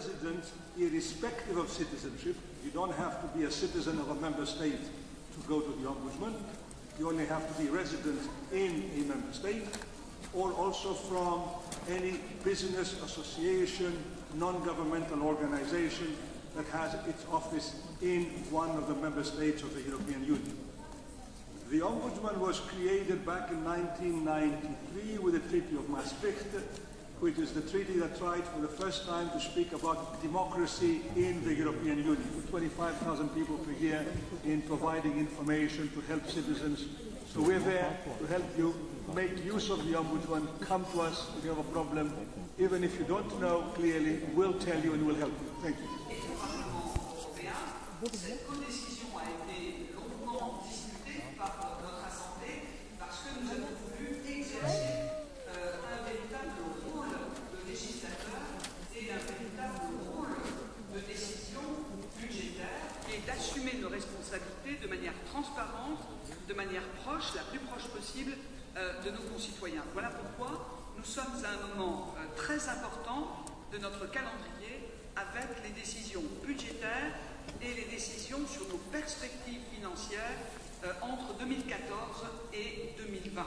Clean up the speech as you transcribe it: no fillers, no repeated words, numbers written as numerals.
resident irrespective of citizenship. You don't have to be a citizen of a member state to go to the Ombudsman. You only have to be resident in a member state, or also from any business association, non-governmental organization that has its office in one of the member states of the European Union. The Ombudsman was created back in 1993 with the Treaty of Maastricht, which is the treaty that tried for the first time to speak about democracy in the European Union, with 25,000 people per year in providing information to help citizens. So we're there to help you make use of the Ombudsman. Come to us if you have a problem. Even if you don't know clearly, we'll tell you and we'll help you. Thank you. Cette codécision a été longuement discutée par notre Assemblée parce que nous avons voulu exercer un véritable rôle de législateur et un véritable rôle de décision budgétaire et d'assumer nos responsabilités de manière transparente, de manière proche, la plus proche possible de nos concitoyens. Voilà pourquoi nous sommes à un moment très important de notre calendrier avec les décisions budgétaires et les décisions sur nos perspectives financières entre 2014 et 2020.